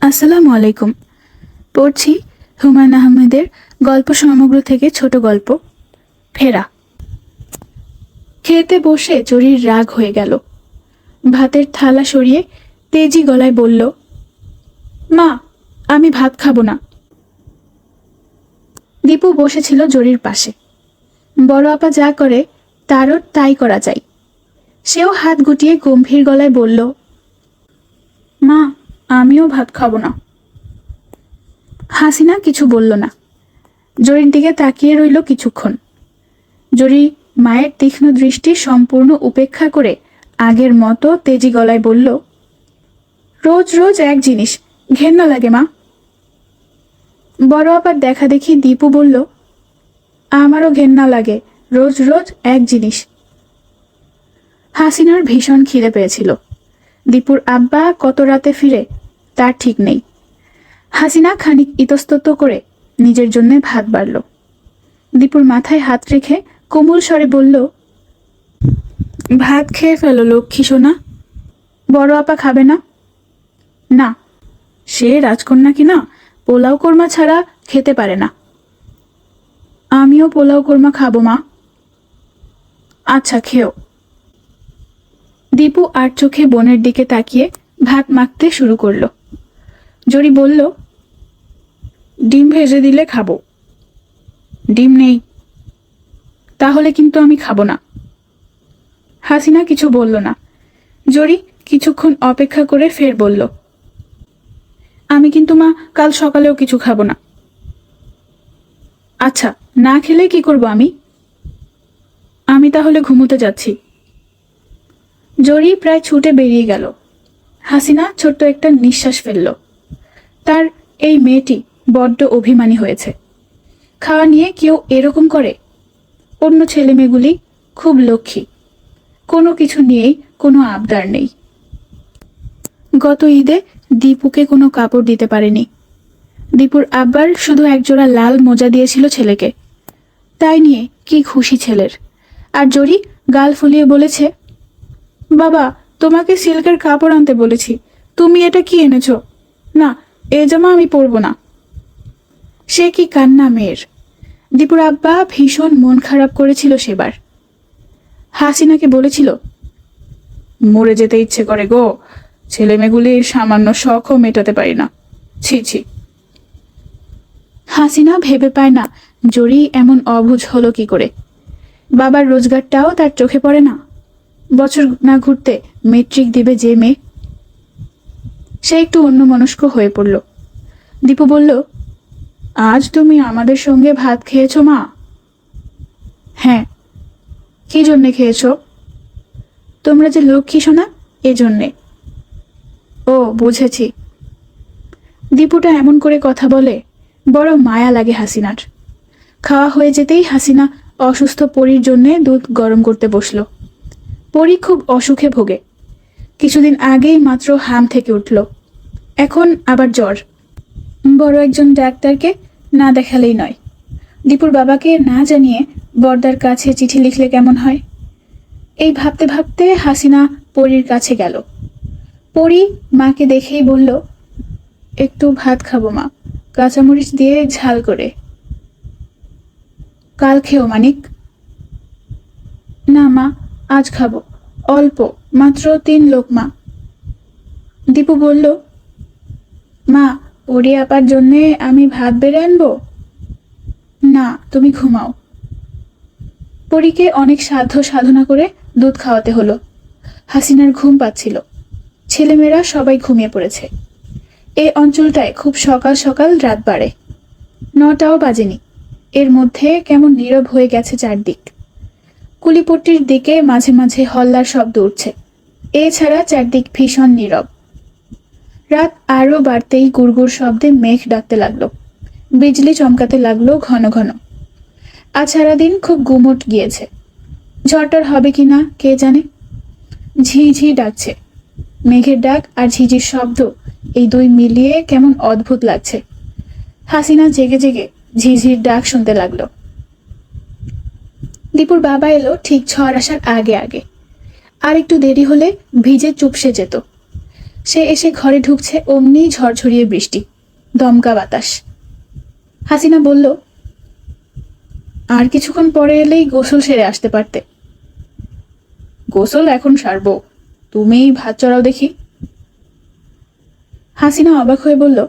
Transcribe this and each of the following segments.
আসসালামু আলাইকুম। পড়ছি হুমায়ুন আহমেদের গল্প সমগ্র থেকে ছোট গল্প ফেরা। খেতে বসে জরির রাগ হয়ে গেল। ভাতের থালা সরিয়ে তেজি গলায় বলল, মা, আমি ভাত খাবো না। দীপু বসেছিল জরির পাশে। বড় আপা যা করে তারও তাই করা চাই। সেও হাত গুটিয়ে গম্ভীর গলায় বলল, মা, আমিও ভাত খাবো না। হাসিনা কিছু বলল না। জরির দিকে তাকিয়ে রইল কিছুক্ষণ। জরি মায়ের তীক্ষ্ণ দৃষ্টি সম্পূর্ণ উপেক্ষা করে আগের মতো তেজি গলায় বলল, রোজ রোজ এক জিনিস, ঘেন্না লাগে মা। বড় আপার দেখা দেখি দীপু বলল, আমারও ঘেন্না লাগে, রোজ রোজ এক জিনিস। হাসিনার ভীষণ খিদে পেয়েছিল। দীপুর আব্বা কত রাতে ফিরে তার ঠিক নেই। হাসিনা খানিক ইতস্তত করে নিজের জন্য ভাত বাড়ল। দীপুর মাথায় হাত রেখে কোমল স্বরে বলল, ভাত খেয়ে ফেলো লক্ষ্মী সোনা। বড় আপা খাবে না? না, সে রাজকন্যা কিনা পোলাও কোরমা ছাড়া খেতে পারে না। আমিও পোলাও কোরমা খাবো মা। আচ্ছা, খেও। দীপু আর চোখে বোনের দিকে তাকিয়ে ভাত মাখতে শুরু করলো। জরি বলল, ডিম ভেজে দিলে খাবো। ডিম নেই। তাহলে কিন্তু আমি খাবো না। হাসিনা কিছু বলল না। জরি কিছুক্ষণ অপেক্ষা করে ফের বলল, আমি কিন্তু মা কাল সকালেও কিছু খাবো না। আচ্ছা, না খেলে কি করব আমি? আমি তাহলে ঘুমোতে যাচ্ছি। জরি প্রায় ছুটে বেরিয়ে গেল। হাসিনা ছোট্ট একটা নিঃশ্বাস ফেলল। তার এই মেয়েটি বড্ড অভিমানী হয়েছে। খাওয়া নিয়ে কেউ এরকম করে? অন্য ছেলে মেয়েগুলি খুব লক্ষ্মী, কোনো কিছু নিয়েই কোনো আবদার নেই। গত ঈদে দীপুকে কোনো কাপড় দিতে পারেনি। দীপুর আব্বার শুধু একজোড়া লাল মোজা দিয়েছিল ছেলেকে। তাই নিয়ে কি খুশি ছেলের। আর জরি গাল ফুলিয়ে বলেছে, বাবা, তোমাকে সিল্কের কাপড় আনতে বলেছি, তুমি এটা কি এনেছ? না, এ জামা আমি পরবো না। সে কি কান্না মেয়ের! দীপুর আব্বা ভীষণ মন খারাপ করেছিল সেবার। হাসিনাকে বলেছিল, মরে যেতে ইচ্ছে করে গো, ছেলে মেয়েগুলির সামান্য শখও মেটাতে পারি না। ছি ছি। হাসিনা ভেবে পায় না জরি এমন অবুঝ হলো কি করে। বাবার রোজগারটাও তার চোখে পড়ে না। বছর না ঘুরতে মেট্রিক দিবে যে মেয়ে। সে একটু অন্যমনস্ক হয়ে পড়ল। দীপু বলল, আজ তুমি আমাদের সঙ্গে ভাত খেয়েছো মা? হ্যাঁ। কি জন্যে খেয়েছো? তোমরা যে লক্ষ্মী সোনা, এজন্যে। ও, বুঝেছি। দীপুটা এমন করে কথা বলে বড় মায়া লাগে হাসিনার। খাওয়া হয়ে যেতেই হাসিনা অসুস্থ পরীর জন্যে দুধ গরম করতে বসল। পরী খুব অসুখে ভোগে। কিছুদিন আগেই মাত্র হাম থেকে উঠল, এখন আবার জ্বর। বড় একজন ডাক্তারকে না দেখালেই নয়। দীপুর বাবাকে না জানিয়ে বড়দার কাছে চিঠি লিখলে কেমন হয়? এই ভাবতে ভাবতে হাসিনা পরীর কাছে গেল। পরী মাকে দেখেই বলল, একটু ভাত খাবো মা, কাঁচামরিচ দিয়ে ঝাল করে। কাল খেও মানিক। না মা, আজ খাবো, অল্প, মাত্র 3 লোকমা। দীপু বলল, মা, পরী আপার জন্যে আমি ভাত বেড়ে আনবো? না, তুমি ঘুমাও। পরীকে অনেক সাধ্য সাধনা করে দুধ খাওয়াতে হলো। হাসিনার ঘুম পাচ্ছিল। ছেলেমেয়েরা সবাই ঘুমিয়ে পড়েছে। এই অঞ্চলটায় খুব সকাল সকাল রাত বাড়ে। 9টাও বাজেনি। এর মধ্যে কেমন নীরব হয়ে গেছে চারদিক। কুলিপট্টির দিকে মাঝে মাঝে হল্লার শব্দ উঠছে। এছাড়া চারদিক ভীষণ নীরব। রাত আরো বাড়তেই গুড়গুড় শব্দে মেঘ ডাকতে লাগলো। বিজলি চমকাতে লাগলো ঘন ঘন। আজ সারাদিন খুব গুমোট গিয়েছে। ঝড়টার হবে কিনা কে জানে। ঝিঝি ডাকছে। মেঘের ডাক আর ঝিঝির শব্দ, এই দুই মিলিয়ে কেমন অদ্ভুত লাগছে। হাসিনা জেগে জেগে ঝিঝির ডাক শুনতে লাগলো। দীপুর বাবা এলো ঠিক ঝড় আসার আগে আগে। আর একটু দেরি হলে ভিজে চুপসে যেত। সে এসে ঘরে ঢুকছে, অমনি ঝরঝরিয়ে বৃষ্টি, দমকা বাতাস। হাসিনা বলল, আর কিছুক্ষণ পরে এলেই গোসল সেরে আসতে পারতে। গোসল এখন সারবো, তুমিই ভাত চড়াও দেখি। হাসিনা অবাক হয়ে বলল,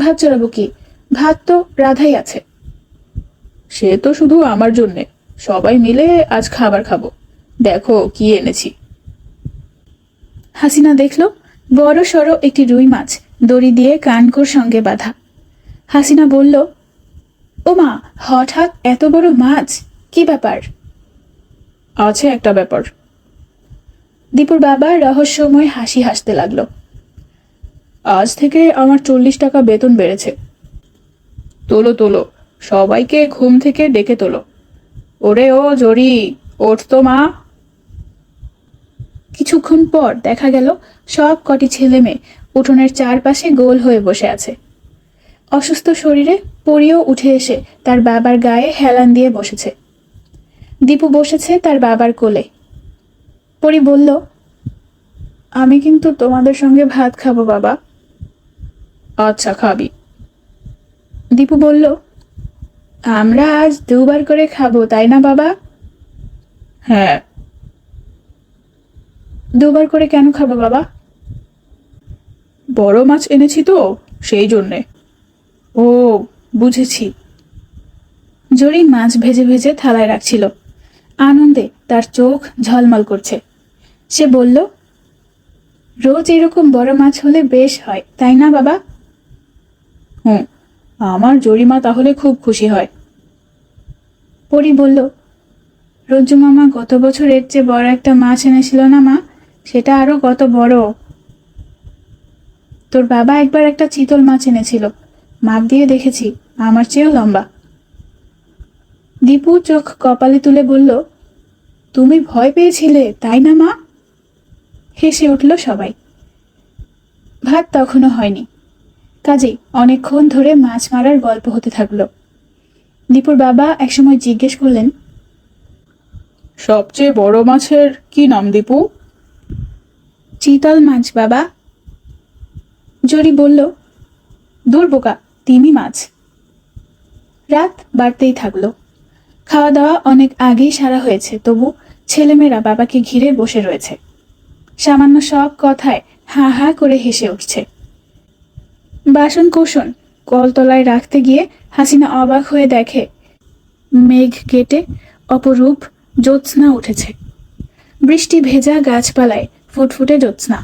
ভাত চড়াবো কি? ভাত তো রাধাই আছে। সে তো শুধু আমার জন্যে, সবাই মিলে আজ খাবার খাবো, দেখো কি এনেছি। হাসিনা দেখল বড় সড়ো একটি রুই মাছ দড়ি দিয়ে কানকোর সঙ্গে বাঁধা। হাসিনা বলল, ও মা, হঠাৎ এত বড় মাছ, কি ব্যাপার? আছে একটা ব্যাপার। দীপুর বাবা রহস্যময় হাসি হাসতে লাগলো। আজ থেকে আমার 40 টাকা বেতন বেড়েছে। তোলো তোলো, সবাইকে ঘুম থেকে ডেকে তোলো। ওরে ও জরি, ওঠ তো মা। কিছুক্ষণ পর দেখা গেল সব কটি ছেলে মেয়ে উঠোনের চারপাশে গোল হয়ে বসে আছে। অসুস্থ শরীরে পরিও উঠে এসে তার বাবার গায়ে হেলান দিয়ে বসেছে। দীপু বসেছে তার বাবার কোলে। পরি বলল, আমি কিন্তু তোমাদের সঙ্গে ভাত খাবো বাবা। আচ্ছা, খাবি। দীপু বলল, আমরা আজ 2বার করে খাবো, তাই না বাবা? হ্যাঁ। 2বার করে কেন খাবো বাবা? বড় মাছ এনেছি তো, সেই জন্যে। ও, বুঝেছি। জরি মাছ ভেজে ভেজে থালায় রাখছিল। আনন্দে তার চোখ ঝলমল করছে। সে বলল, রোজ এরকম বড় মাছ হলে বেশ হয়, তাই না বাবা? হুম, আমার জরিমা তাহলে খুব খুশি হয়। পরি বলল, রঞ্জু মামা গত বছর এর চেয়ে বড় একটা মাছ এনেছিল না মা? সেটা আরো কত বড়। তোর বাবা একবার একটা চিতল মাছ এনেছিল, মাপ দিয়ে দেখেছি, আমার চেয়েও লম্বা। দীপু চোখ কপালে তুলে বলল, তুমি ভয় পেয়েছিলে, তাই না মা? হেসে উঠল সবাই। ভাত তখনও হয়নি, কাজেই অনেকক্ষণ ধরে মাছ মারার গল্প হতে থাকলো। দীপুর বাবা একসময় জিজ্ঞেস করলেন, সবচেয়ে বড় মাছের কি নাম দীপু? চিতল মাছ বাবা। জরি বলল, দূর বোকা, তিমি মাছ। রাত বাড়তেই থাকলো। খাওয়া দাওয়া অনেক আগেই সারা হয়েছে, তবু ছেলেমেয়েরা বাবাকে ঘিরে বসে রয়েছে। সামান্য সব কথায় হা হা করে হেসে উঠছে। বাসন কোসন কলতলায় রাখতে গিয়ে হাসিনা অবাক হয়ে দেখে মেঘ কেটে অপরূপ জ্যোৎস্না উঠেছে। বৃষ্টি ভেজা গাছপালায় ফুটফুটে জ্যোৎস্না।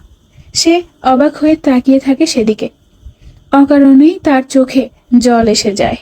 সে অবাক হয়ে তাকিয়ে থাকে সেদিকে। অকারণেই তার চোখে জল এসে যায়।